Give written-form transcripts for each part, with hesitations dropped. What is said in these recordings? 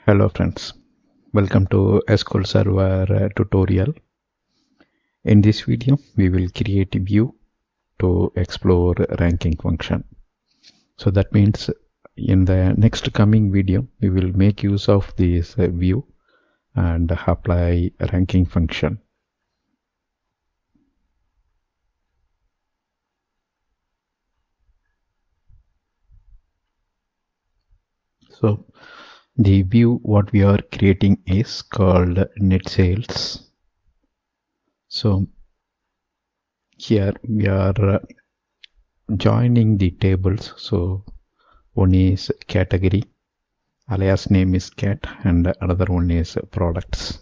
Hello friends, welcome to SQL Server tutorial. In this video, we will create a view to explore ranking function. So that means in the next coming video, we will make use of this view and apply a ranking function. So the view what we are creating is called net sales. So here we are joining the tables. So one is category, alias name is cat, and another one is products.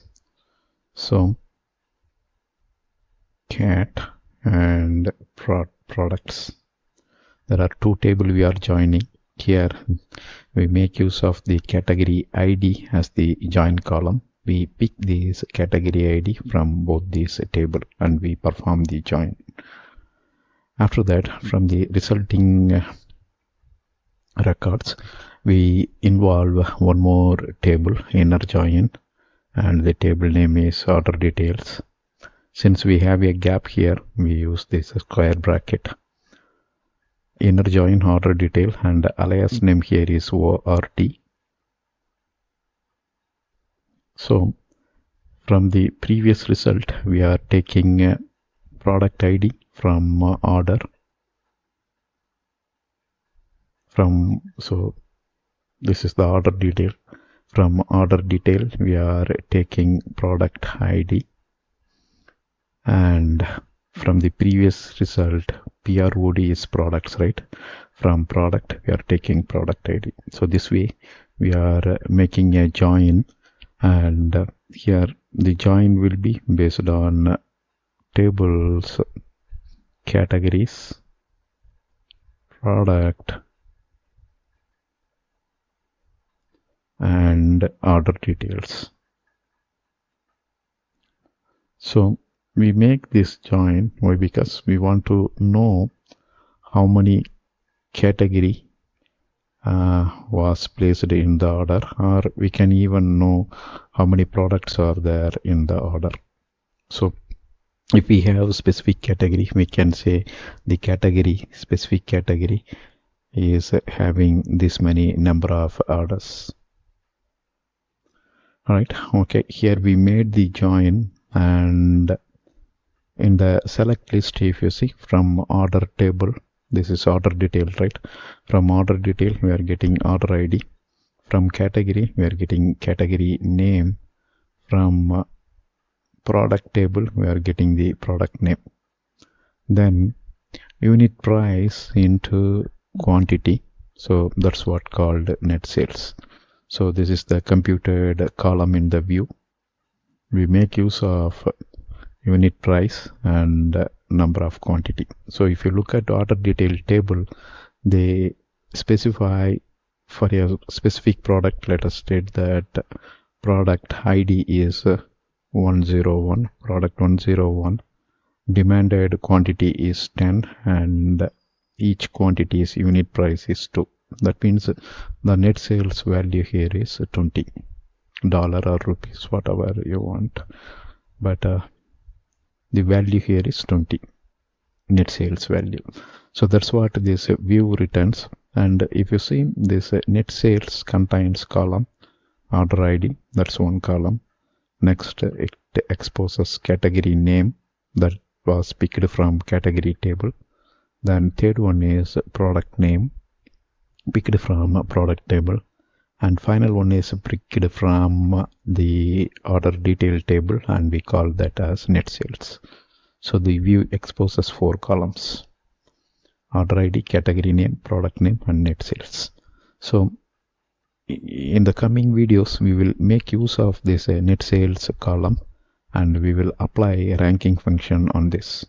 So cat and products. There are two tables we are joining. Here we make use of the category ID as the join column. We pick this category ID from both these tables and we perform the join. After that, from the resulting records, we involve one more table, inner join, and the table name is order details. Since we have a gap here, we use this square bracket. Inner join order detail and alias name here is ORD. So from the previous result, we are taking product ID from order. So this is the order detail. From order detail, we are taking product ID. And from the previous result, PROD is products, right? From product, we are taking product ID. So this way, we are making a join, and here the join will be based on tables, categories, product, and order details. So we make this join. Why? Because we want to know how many category was placed in the order, or we can even know how many products are there in the order. So if we have a specific category, we can say the category, specific category is having this many number of orders. Alright, okay, here we made the join, and in the select list, if you see from order table, this is order detail, right? From order detail, we are getting order ID. From category, we are getting category name. From product table, we are getting the product name. Then unit price into quantity. So that's what called net sales. So this is the computed column in the view. We make use of unit price and number of quantity. So if you look at order detail table, they specify for a specific product. Let us state that product ID is 101, product 101, demanded quantity is 10, and each quantity's unit price is 2. That means the net sales value here is $20 or rupees, whatever you want, but the value here is 20 net sales value. So that's what this view returns. And if you see, this net sales contains column order ID, that's one column. Next, it exposes category name that was picked from category table. Then third one is product name picked from product table, and final one is picked from the order detail table, and we call that as net sales. So the view exposes 4 columns: order ID, category name, product name, and net sales. So in the coming videos, we will make use of this net sales column, and we will apply a ranking function on this.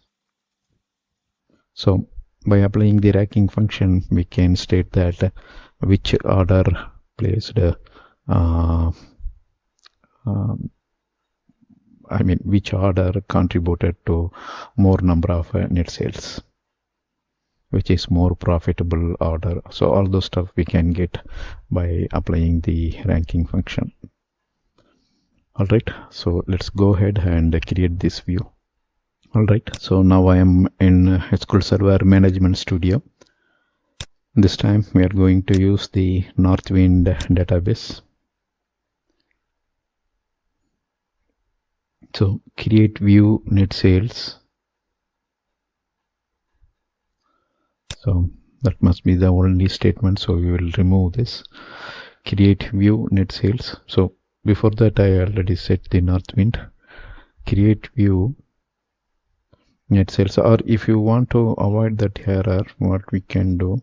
So by applying the ranking function, we can state that which order placed, which order contributed to more number of net sales. which is more profitable order. So all those stuff we can get by applying the ranking function. Alright, so let's go ahead and create this view. Alright, so now I am in SQL Server Management Studio. This time we are going to use the Northwind database. So create view net sales. So that must be the only statement, so we will remove this. Create view net sales. So before that I already set the Northwind. Create view net sales, or if you want to avoid that error, what we can do,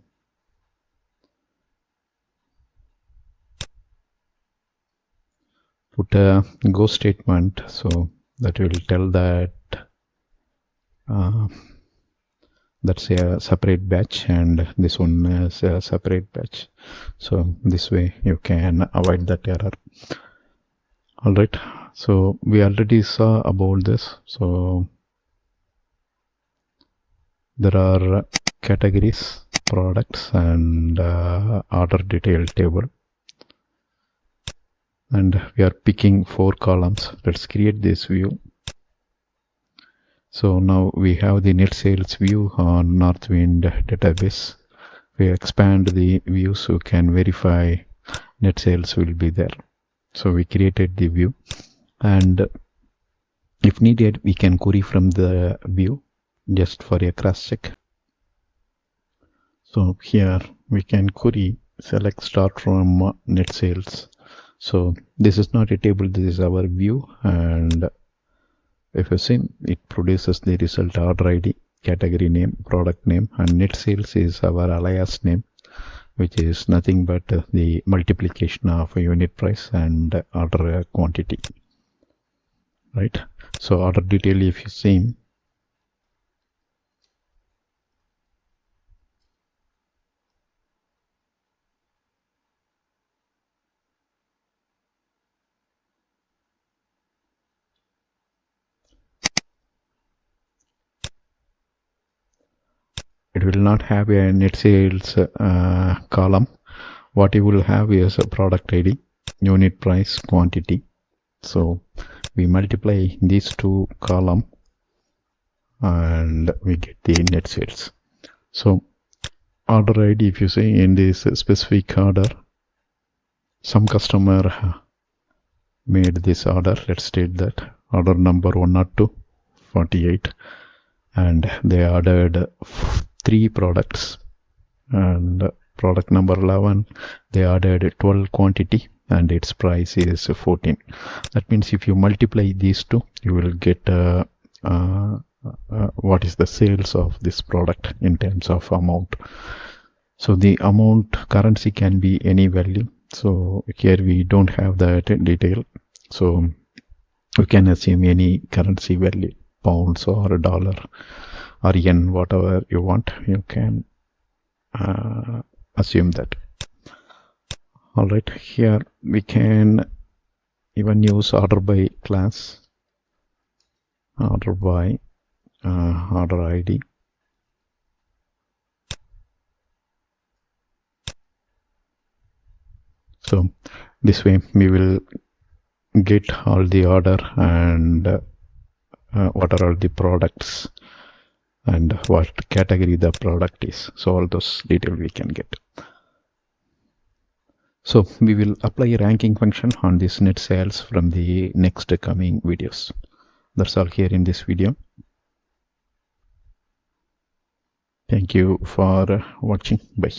put a go statement, so that will tell that that's a separate batch and this one is a separate batch. So this way you can avoid that error. Alright, so we already saw about this. So there are categories, products, and order detail table, and we are picking 4 columns. Let's create this view. So now we have the net sales view on Northwind database. We expand the view so we can verify net sales will be there. So we created the view, and if needed we can query from the view just for a cross check. So here we can query select start from net sales. So this is not a table, this is our view, and if you see, it produces the result order ID, category name, product name, and net sales is our alias name, which is nothing but the multiplication of a unit price and order quantity, right? So order detail, if you see, it will not have a net sales column. What you will have is a product ID, unit price, quantity. So we multiply these 2 columns and we get the net sales. So order ID, if you see in this specific order, some customer made this order. Let's state that order number 102 48, and they ordered 3 products, and product number 11 they ordered 12 quantity and its price is 14. That means if you multiply these 2, you will get what is the sales of this product in terms of amount. So the amount currency can be any value. So here we don't have that detail, so we can assume any currency value, pounds or dollar or yen, whatever you want, you can assume that. Alright, here we can even use order by class, order by order ID. So this way we will get all the order and what are all the products and what category the product is. So all those detail we can get. So we will apply a ranking function on this net sales from the next coming videos. That's all here in this video. Thank you for watching. Bye.